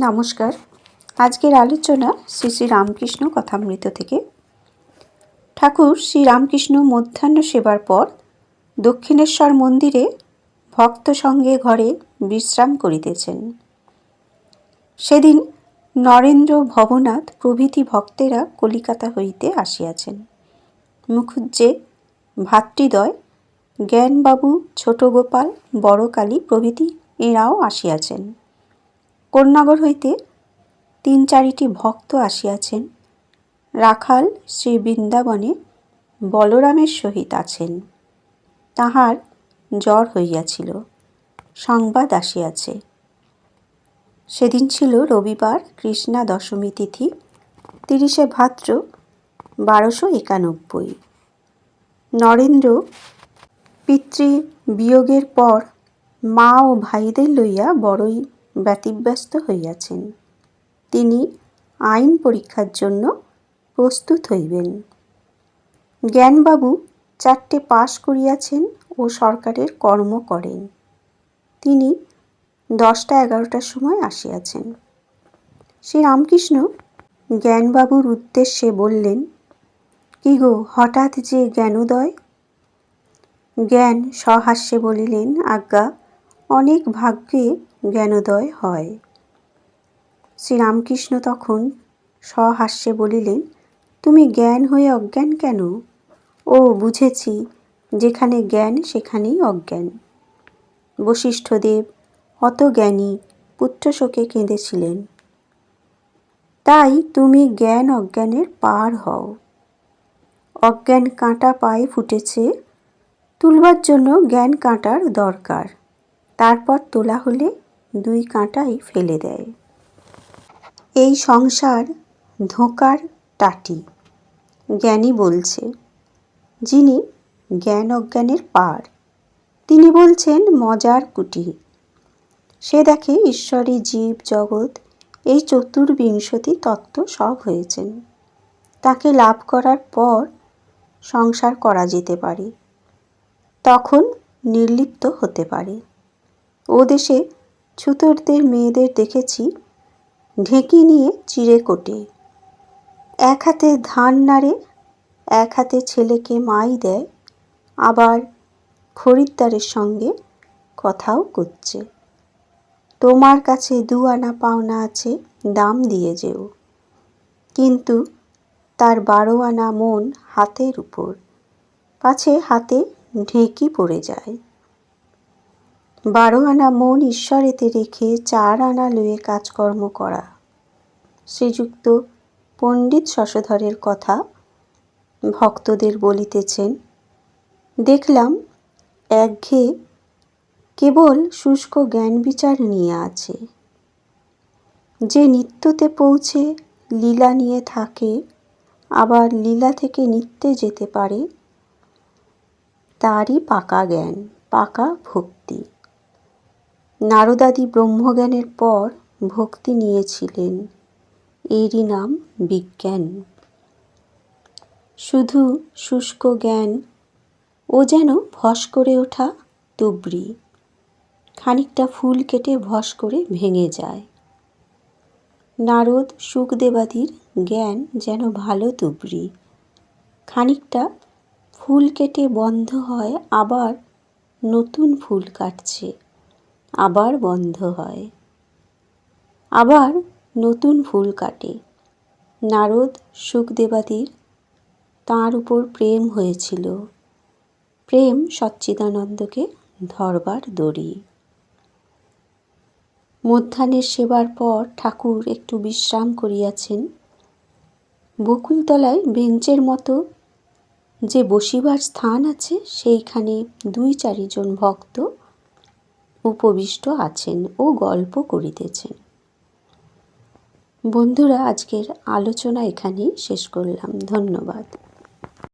নমস্কার। আজকের আলোচনা শ্রী শ্রী রামকৃষ্ণ কথামৃত থেকে। ঠাকুর শ্রী রামকৃষ্ণ মধ্যাহ্ন সেবার পর দক্ষিণেশ্বর মন্দিরে ভক্ত সঙ্গে ঘরে বিশ্রাম করিতেছেন। সেদিন নরেন্দ্র, ভবনাথ প্রভৃতি ভক্তেরা কলিকাতা হইতে আসিয়াছেন। মুখুজ্জে, ভাতৃদ্বয়, জ্ঞানবাবু, ছোট গোপাল, বড় কালী প্রভৃতি এরাও আসিয়াছেন। কোন্নগর হইতে ৩-৪টি ভক্ত আসিয়াছেন। রাখাল শ্রী বৃন্দাবনে বলরামের সহিত আছেন। তাহার জ্বর হইয়াছিল, সংবাদ আসিয়াছে। সেদিন ছিল রবিবার, কৃষ্ণা দশমী তিথি, ৩০শে ভাদ্র ১২৯১। নরেন্দ্র পিতৃ বিয়োগের পর মা ও ভাইদের লইয়া বড়ই ব্যতিব্যস্ত হইয়াছেন। তিনি আইন পরীক্ষার জন্য প্রস্তুত হইবেন। জ্ঞানবাবু 4টে পাশ করিয়াছেন ও সরকারের কর্ম করেন। তিনি 10টা-11টার সময় আসিয়াছেন। শ্রীরামকৃষ্ণ জ্ঞানবাবুর উদ্দেশ্যে বললেন, কি গো, হঠাৎ যে জ্ঞানোদয়? জ্ঞান সহাস্যে বলিলেন, আজ্ঞা, অনেক ভাগ্যে জ্ঞানোদয় হয়। শ্রীরামকৃষ্ণ তখন সহাস্যে বলিলেন, তুমি জ্ঞান হয়ে অজ্ঞান কেন? ও বুঝেছি, যেখানে জ্ঞান সেখানেই অজ্ঞান। বশিষ্ঠদেব অত জ্ঞানী, পুত্রশোকে কেঁদেছিলেন। তাই তুমি জ্ঞান অজ্ঞানের পার হও। অজ্ঞান কাঁটা পায়ে ফুটেছে, তুলবার জন্য জ্ঞান কাঁটার দরকার। তারপর তোলা হলে 2 কাঁটাই ফেলে দেয়। এই সংসার ধোঁকার টাটি। জ্ঞানী বলছে, যিনি জ্ঞান অজ্ঞানের পার, তিনি বলছেন মজার কুটি। সে দেখে ঈশ্বরী, জীব, জগৎ এই চতুর্বিংশতি তত্ত্ব সব হয়েছেন। তাকে লাভ করার পর সংসার করা যেতে পারে, তখন নির্লিপ্ত হতে পারে। ও দেশে ছুতোরদের মেয়েদের দেখেছি, ঢেঁকি নিয়ে চিঁড়ে কোটে, এক হাতে ধান নাড়ে, এক হাতে ছেলেকে মাই দেয়, আবার খরিদ্দারের সঙ্গে কথাও করছে। তোমার কাছে 2 আনা পাওনা আছে, দাম দিয়ে যেও। কিন্তু তার 12 আনা মন হাতের উপর, পাছে হাতে ঢেঁকি পড়ে যায়। 12 আনা মন ঈশ্বরেতে রেখে 4 আনা লয়ে কাজকর্ম করা। শ্রীযুক্ত পণ্ডিত শশধরের কথা ভক্তদের বলিতেছেন। দেখলাম একঘেয়ে কেবল শুষ্ক জ্ঞান বিচার নিয়ে আছে। যে নিত্যতে পৌঁছে লীলা নিয়ে থাকে, আবার লীলা থেকে নিত্যে যেতে পারে, তারই পাকা জ্ঞান, পাকা ভক্তি। নারদাদি ব্রহ্মজ্ঞানের পর ভক্তি নিয়েছিলেন, এরই নাম বিজ্ঞান। শুধু শুষ্ক জ্ঞান ও যেন ভস করে ওঠা তুবড়ি, খানিকটা ফুল কেটে ভস করে ভেঙে যায়। নারদ শুকদেবাদির জ্ঞান যেন ভালো তুবড়ি, খানিকটা ফুল কেটে বন্ধ হয়, আবার নতুন ফুল কাটছে, আবার বন্ধ হয়, আবার নতুন ফুল কাটে। নারদ শুকদেবাদির তাঁর উপর প্রেম হয়েছিল। প্রেম সচ্চিদানন্দকে ধরবার দড়ি। মধ্যাহ্নের সেবার পর ঠাকুর একটু বিশ্রাম করিয়াছেন। বকুলতলায় বেঞ্চের মতো যে বসিবার স্থান আছে, সেইখানে 2-4 জন ভক্ত উপবিষ্ট আছেন ও গল্প করিতেছেন। বন্ধুরা, আজকের আলোচনা এখানেই শেষ করলাম। ধন্যবাদ।